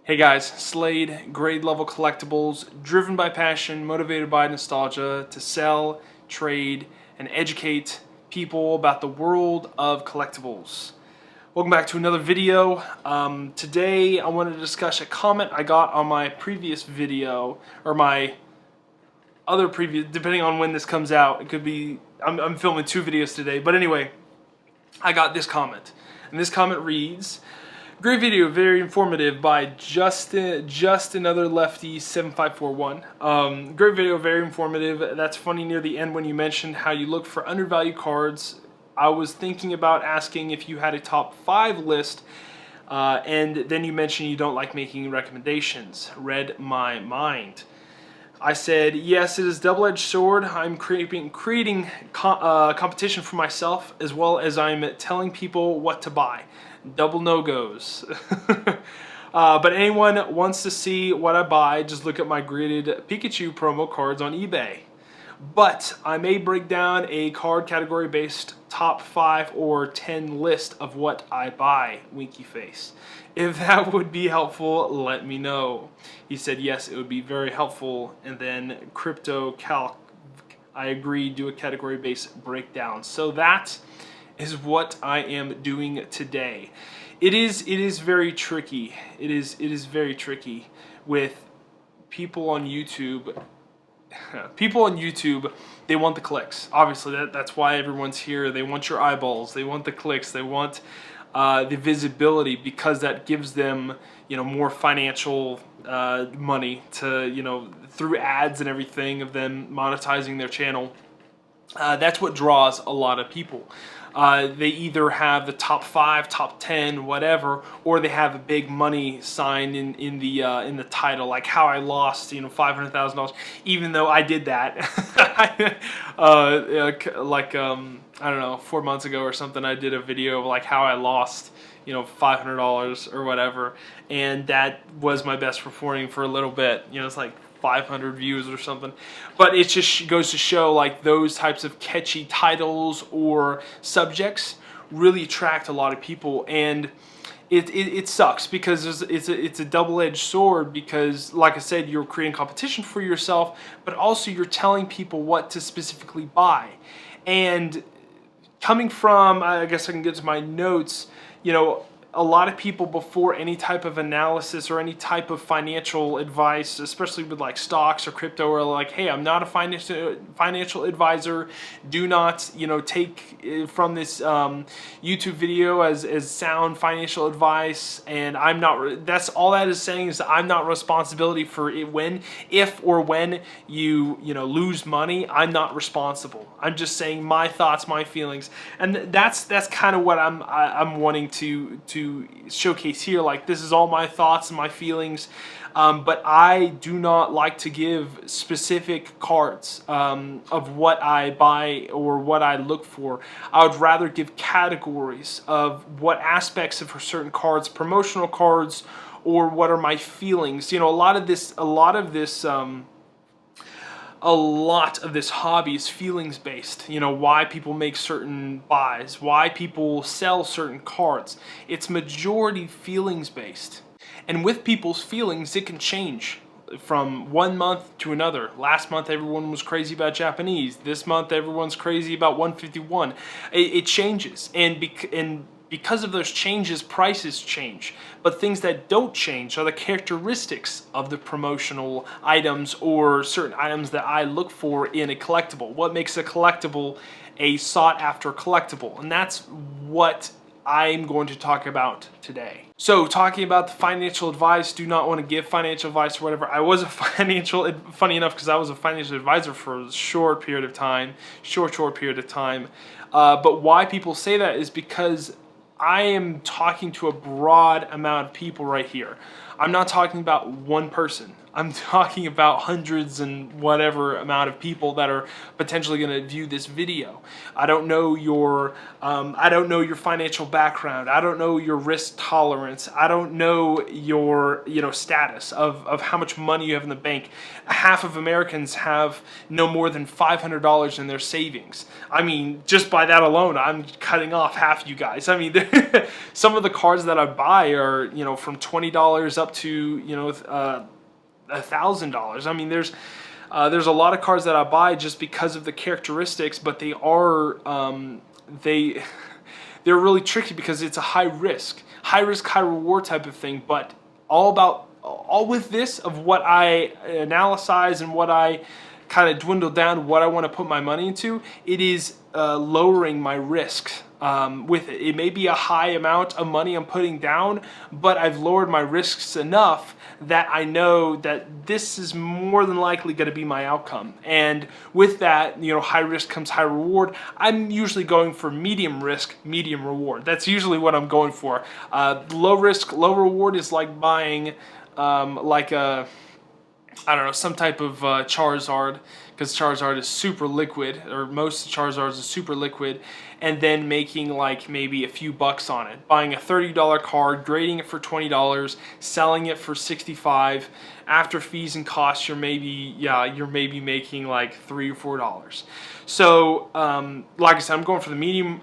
Hey guys, Slade, grade level collectibles, driven by passion, motivated by nostalgia to sell, trade, and educate people about the world of collectibles. Welcome back to another video. Today I wanted to discuss a comment I got on my previous video, or my other previous, depending on when this comes out. It could be, I'm filming two videos today, but anyway, I got this comment. And this comment reads, great video, very informative by just another lefty 7541. Great video, very informative. That's funny near the end when you mentioned how you look for undervalued cards. I was thinking about asking if you had a top 5 list, and then you mentioned you don't like making recommendations. Read my mind. I said, yes, it is a double-edged sword. I'm creating competition for myself, as well as I'm telling people what to buy. Double no-goes. But anyone wants to see what I buy, just look at my graded Pikachu promo cards on eBay. But I may break down a card category based top 5 or 10 list of what I buy, winky face. If that would be helpful, let me know. He said yes, it would be very helpful. And then crypto calc, I agree, do a category based breakdown. So that is what I am doing today. It is very tricky. It is very tricky with people on YouTube. People on YouTube, they want the clicks. Obviously, that's why everyone's here. They want your eyeballs. They want the clicks. They want the visibility, because that gives them, more financial money to, through ads and everything of them monetizing their channel. That's what draws a lot of people. They either have the top 5, top 10, whatever, or they have a big money sign in the title, like how I lost, $500,000. Even though I did that, I don't know, 4 months ago or something, I did a video of like how I lost, $500 or whatever, and that was my best performing for a little bit. It's like 500 views or something. But it just goes to show, like, those types of catchy titles or subjects really attract a lot of people, and it sucks because it's a double-edged sword, because, like I said, you're creating competition for yourself, but also you're telling people what to specifically buy. And coming from, I guess I can get to my notes, a lot of people, before any type of analysis or any type of financial advice, especially with like stocks or crypto, are like, hey, I'm not a financial advisor. Do not, take from this YouTube video as sound financial advice. And I'm not, that's all that is saying, is that I'm not responsibility for it when you, lose money. I'm not responsible. I'm just saying my thoughts, my feelings. And that's kind of what I'm wanting to showcase here. Like, this is all my thoughts and my feelings, but I do not like to give specific cards of what I buy or what I look for. I would rather give categories of what aspects of certain cards, promotional cards, or what are my feelings. A lot of this hobby is feelings based. Why people make certain buys, why people sell certain cards. It's majority feelings based. And with people's feelings, it can change from one month to another. Last month, everyone was crazy about Japanese. This month, everyone's crazy about 151. It changes. And because of those changes, prices change. But things that don't change are the characteristics of the promotional items or certain items that I look for in a collectible. What makes a collectible a sought-after collectible? And that's what I'm going to talk about today. So, talking about the financial advice, do not want to give financial advice or whatever. I was a funny enough, because I was a financial advisor for a short period of time. But why people say that is because I am talking to a broad amount of people right here. I'm not talking about one person. I'm talking about hundreds and whatever amount of people that are potentially going to view this video. I don't know your financial background. I don't know your risk tolerance. I don't know your status of how much money you have in the bank. Half of Americans have no more than $500 in their savings. I mean, just by that alone, I'm cutting off half you guys. I mean, some of the cards that I buy are, you know, from $20 up to, you know, $1,000. I mean, there's a lot of cards that I buy just because of the characteristics, but they are they're really tricky because it's a high risk, high reward type of thing. But all with this of what I analyze and what I kind of dwindle down, what I want to put my money into, it is lowering my risk with it. It may be a high amount of money I'm putting down, but I've lowered my risks enough that I know that this is more than likely going to be my outcome. And with that, you know, high risk comes high reward. I'm usually going for medium risk, medium reward. That's usually what I'm going for. Low risk, low reward is like buying like a, I don't know, some type of Charizard, because Charizard is super liquid, or most Charizards are super liquid, and then making like maybe a few bucks on it. Buying a $30 card, grading it for $20, selling it for $65. After fees and costs, you're maybe making like $3 or $4. So, like I said, I'm going for the medium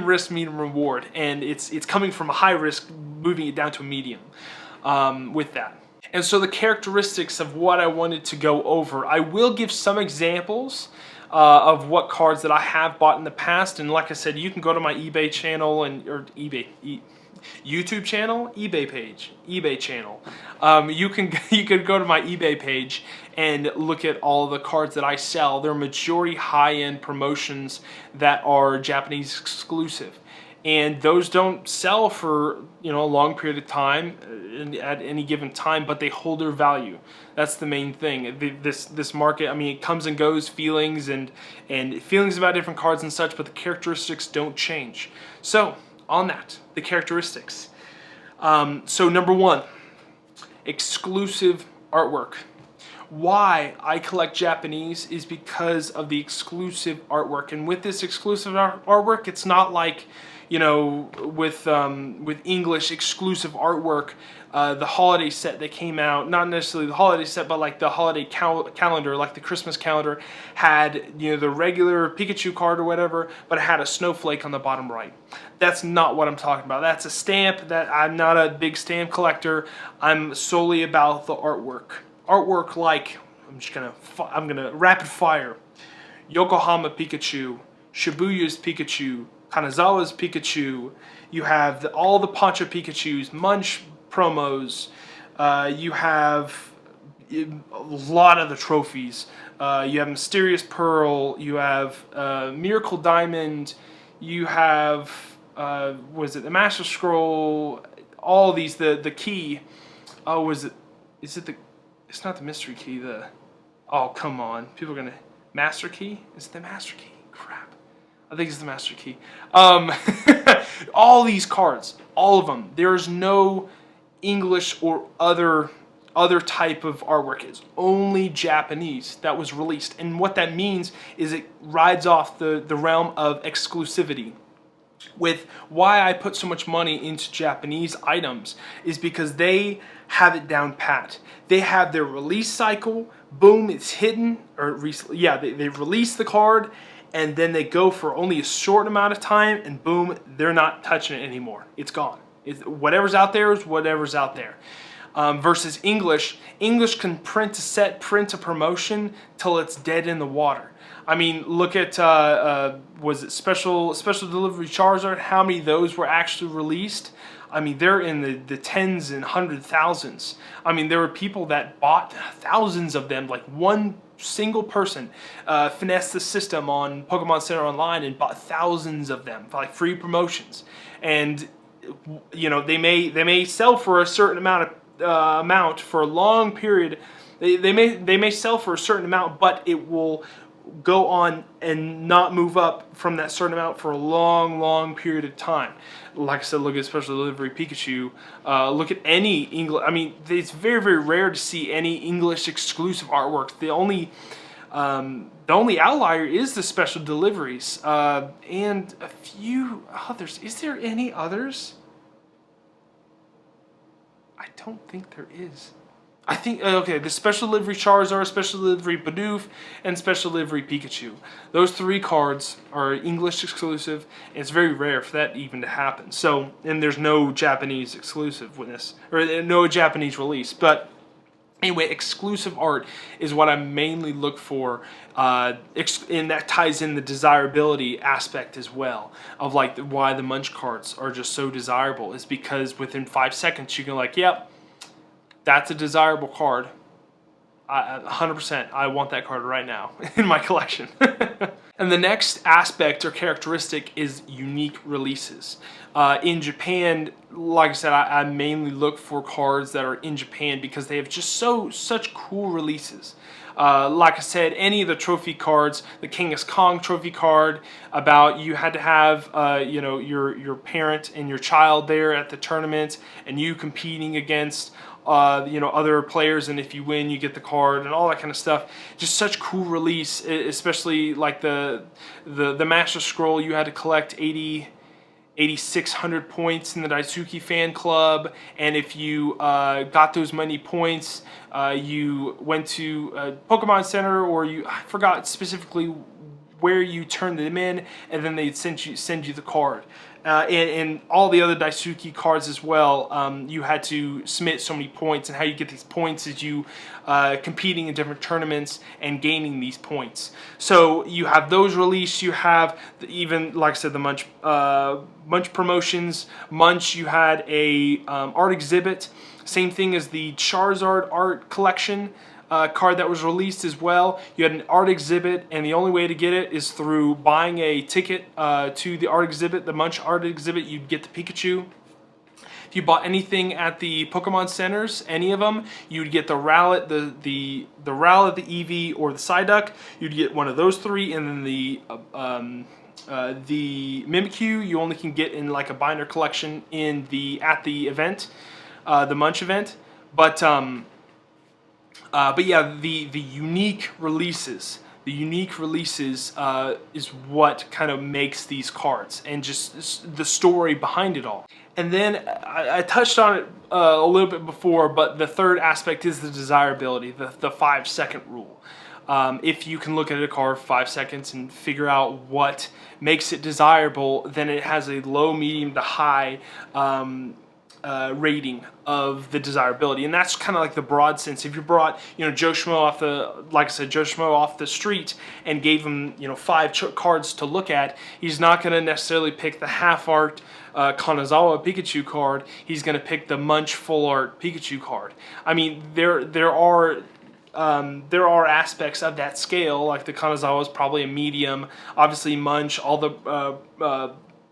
risk, medium reward, and it's coming from a high risk, moving it down to a medium with that. And so the characteristics of what I wanted to go over, I will give some examples of what cards that I have bought in the past. And like I said, you can go to my eBay channel YouTube channel, eBay page, eBay channel. You can go to my eBay page and look at all the cards that I sell. They're majority high-end promotions that are Japanese exclusive. And those don't sell for, you know, a long period of time at any given time, but they hold their value. That's the main thing. This market, I mean, it comes and goes, feelings and feelings about different cards and such, but the characteristics don't change. So on that, the characteristics. So number one, exclusive artwork. Why I collect Japanese is because of the exclusive artwork. And with this exclusive artwork, it's not like, you know, with English exclusive artwork, the holiday set that came out, not necessarily the holiday set, but like the holiday calendar, like the Christmas calendar, had, you know, the regular Pikachu card or whatever, but it had a snowflake on the bottom right. That's not what I'm talking about. That's a stamp. That I'm not a big stamp collector. I'm solely about the artwork. Artwork like, I'm gonna rapid fire. Yokohama Pikachu, Shibuya's Pikachu, Kanazawa's Pikachu. You have all the Poncho Pikachus, Munch promos. You have a lot of the trophies. You have Mysterious Pearl. You have Miracle Diamond. You have was it the Master Scroll? All these, the key. Oh, is it the? It's not the mystery key. Oh, come on, people are gonna Master Key. Is it the Master Key? Crap. I think it's the Master Key. All these cards, all of them. There's no English or other type of artwork. It's only Japanese that was released. And what that means is it rides off the realm of exclusivity. With why I put so much money into Japanese items is because they have it down pat. They have their release cycle. Boom, it's hidden. Or they release the card, and then they go for only a short amount of time, and boom, they're not touching it anymore. It's gone. Whatever's out there is whatever's out there. Versus English can print a set, print a promotion till it's dead in the water. I mean, look at was it special delivery Charizard? How many of those were actually released? I mean, they're in the tens and hundred thousands. I mean, there were people that bought thousands of them. Like one single person finessed the system on Pokemon Center Online and bought thousands of them for like free promotions. And you know, they may sell for a certain amount for a long period. They may sell for a certain amount, but it will go on and not move up from that certain amount for a long period of time. Like I said, look at special delivery Pikachu. Look at any English. I mean, it's very rare to see any English exclusive artwork. The only outlier is the special deliveries and a few others. Is there any others? I don't think there is. I think, okay, the Special Delivery Charizard, Special Delivery Bidoof, and Special Delivery Pikachu. Those 3 cards are English exclusive, and it's very rare for that even to happen. So, and there's no Japanese exclusive with this, or no Japanese release. But anyway, exclusive art is what I mainly look for, and that ties in the desirability aspect as well, of like why the Munch cards are just so desirable, is because within 5 seconds you can like, yep, that's a desirable card. 100%, I want that card right now in my collection. And the next aspect or characteristic is unique releases. In Japan, like I said, I mainly look for cards that are in Japan because they have just such cool releases. Like I said, any of the trophy cards, the Genghis Kong trophy card, about you had to have you know, your parent and your child there at the tournament, and you competing against you know, other players, and if you win you get the card and all that kind of stuff. Just such cool release, especially like the Master Scroll. You had to collect 8,600 points in the Daisuke fan club, and if you got those many points, you went to a Pokemon Center, or I forgot specifically where you turned them in, and then they'd send you the card. And all the other Daisuke cards as well, you had to submit so many points, and how you get these points is you competing in different tournaments and gaining these points. So you have those released. You have even, like I said, the Munch promotions. Munch, you had a art exhibit, same thing as the Charizard art collection card that was released as well. You had an art exhibit, and the only way to get it is through buying a ticket to the art exhibit, the Munch art exhibit. You'd get the Pikachu. If you bought anything at the Pokemon Centers, any of them, you'd get the Rowlet, the Rowlet, the Eevee, or the Psyduck. You'd get one of those 3, and then the Mimikyu you only can get in like a binder collection at the event, the Munch event. But yeah, the unique releases. The unique releases is what kind of makes these cards, and just the story behind it all. And then I touched on it a little bit before, but the third aspect is the desirability, the 5-second rule. If you can look at a card for 5 seconds and figure out what makes it desirable, then it has a low, medium to high rating of the desirability. And that's kind of like the broad sense. If you brought, you know, Joe Schmo off the, like I said, Joe Schmo off the street and gave him, you know, 5 cards to look at, he's not going to necessarily pick the half art Kanazawa Pikachu card. He's going to pick the Munch full art Pikachu card. I mean, there are aspects of that scale, like the Kanazawa is probably a medium. Obviously Munch, all the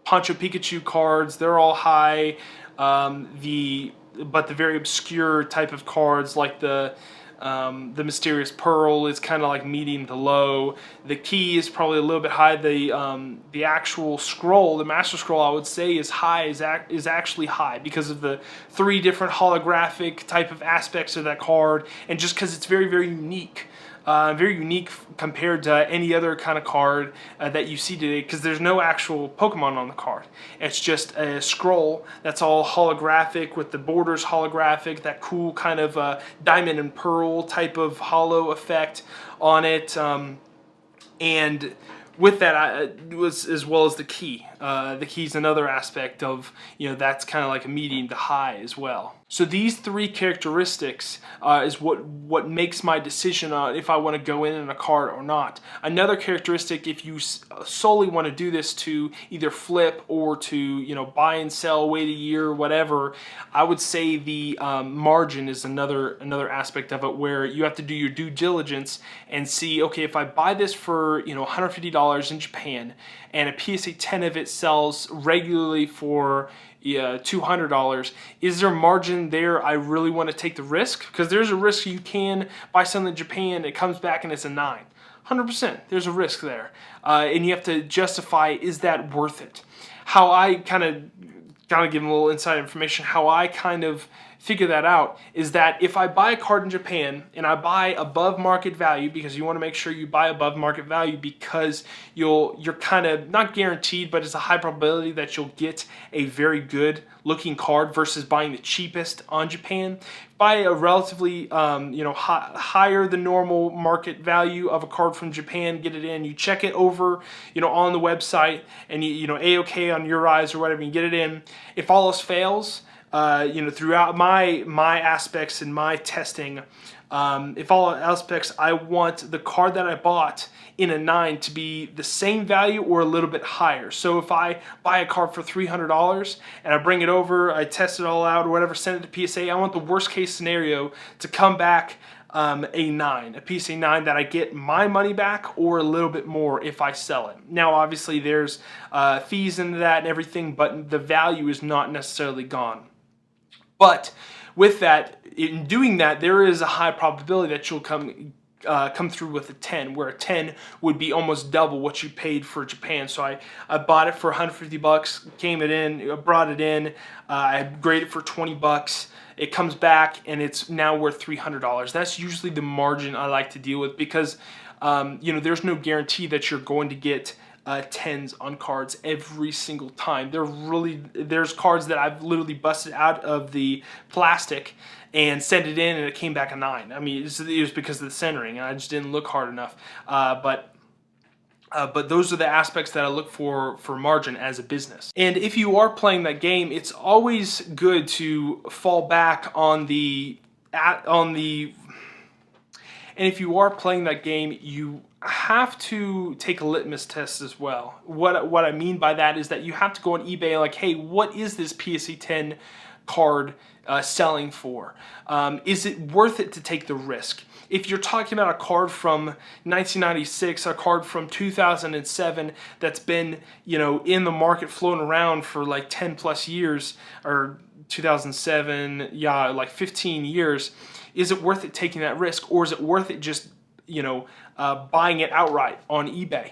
Poncho Pikachu cards, they're all high. But the very obscure type of cards, like the Mysterious Pearl, is kind of like medium to low. The Key is probably a little bit high. The actual scroll, the Master Scroll, I would say is high, is actually high because of the 3 different holographic type of aspects of that card, and just because it's very, very unique. Very unique compared to any other kind of card that you see today, because there's no actual Pokemon on the card. It's just a scroll that's all holographic, with the borders holographic, that cool kind of diamond and pearl type of hollow effect on it. And with that, it was, as well as the Key. The Key's another aspect of, you know, that's kind of like a medium to high as well. So these 3 characteristics is what makes my decision on if I want to go in a card or not. Another characteristic, if you solely want to do this to either flip or to, you know, buy and sell, wait a year, whatever, I would say the margin is another aspect of it, where you have to do your due diligence and see, okay, if I buy this for, you know, $150 in Japan, and a PSA 10 of it sells regularly for $200, is there margin there? I really want to take the risk, because there's a risk you can buy something in Japan, it comes back and it's a 9. 100%, there's a risk there, and you have to justify, is that worth it? How I kind of give them a little inside information, how I kind of figure that out is that if I buy a card in Japan and I buy above market value, because you want to make sure you buy above market value because you're kind of not guaranteed, but it's a high probability that you'll get a very good looking card versus buying the cheapest on Japan. Buy a relatively higher than normal market value of a card from Japan, get it in, you check it over on the website, and A-OK on your eyes or whatever, you get it in. If all else fails, throughout my aspects and my testing, if all aspects, I want the card that I bought in a 9 to be the same value or a little bit higher. So if I buy a card for $300 and I bring it over, I test it all out or whatever, send it to PSA, I want the worst case scenario to come back a 9, a PSA 9, that I get my money back or a little bit more if I sell it. Now obviously there's fees into that and everything, but the value is not necessarily gone. But with that, in doing that, there is a high probability that you'll come through with a 10, where a 10 would be almost double what you paid for Japan. So I bought it for 150 bucks, brought it in, I graded it for 20 bucks. It comes back and it's now worth $300. That's usually the margin I like to deal with because there's no guarantee that you're going to get 10s on cards every single time. There's cards that I've literally busted out of the plastic and sent it in and it came back a 9. I mean, it was because of the centering and I just didn't look hard enough. But those are the aspects that I look for margin as a business. And if you are playing that game, it's always good to fall back on the. And if you are playing that game, you have to take a litmus test as well. What I mean by that is that you have to go on eBay and like, hey, what is this PSA 10 card selling for? Is it worth it to take the risk? If you're talking about a card from 1996, a card from 2007 that's been, in the market floating around for like 10 plus years, or 2007, yeah, like 15 years, is it worth it taking that risk, or is it worth it just, buying it outright on eBay?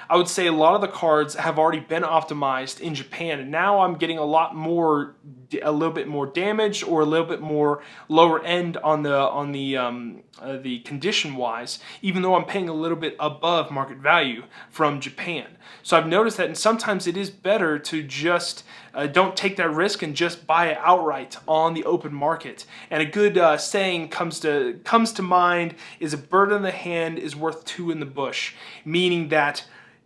I would say a lot of the cards have already been optimized in Japan, and now I'm getting a little bit more damage or a little bit more lower end on the condition wise, even though I'm paying a little bit above market value from Japan. So I've noticed that, and sometimes it is better to just don't take that risk and just buy it outright on the open market. And a good saying comes to mind is, a bird in the hand is worth 2 in the bush, meaning that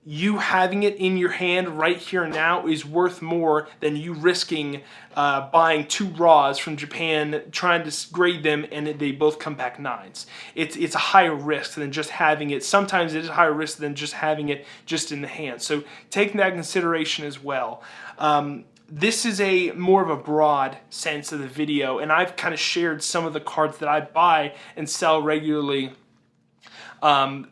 you having it in your hand right here and now is worth more than you risking buying 2 raws from Japan, trying to grade them, and they both come back 9s. It's a higher risk than just having it. Sometimes it is a higher risk than just having it just in the hand. So taking that into consideration as well. This is more of a broad sense of the video, and I've kind of shared some of the cards that I buy and sell regularly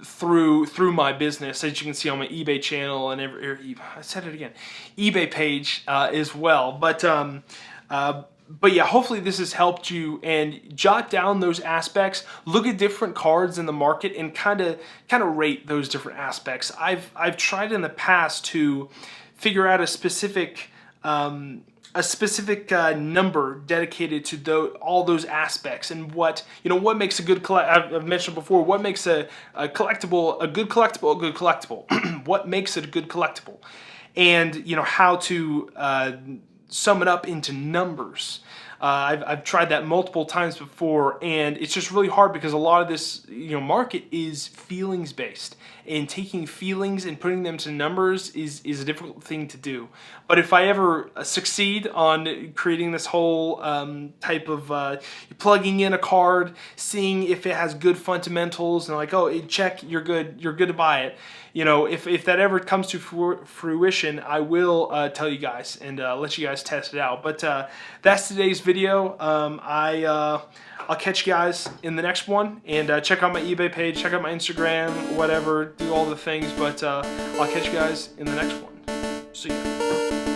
through my business, as you can see on my eBay channel and I said it again, eBay page as well. But yeah, hopefully this has helped you, and jot down those aspects. Look at different cards in the market and kind of rate those different aspects. I've tried in the past to figure out a specific number dedicated to all those aspects, and what makes a good I've mentioned before, what makes a collectible a good collectible, what makes it a good collectible, and how to sum it up into numbers. I've tried that multiple times before, and it's just really hard because a lot of this market is feelings based, and taking feelings and putting them to numbers is a difficult thing to do. But if I ever succeed on creating this whole type of plugging in a card, seeing if it has good fundamentals, and like, oh, check, you're good to buy it. If that ever comes to fruition, I will tell you guys and let you guys test it out. But that's today's video. I'll catch you guys in the next one, and check out my eBay page, check out my Instagram, whatever, do all the things. But I'll catch you guys in the next one. See ya.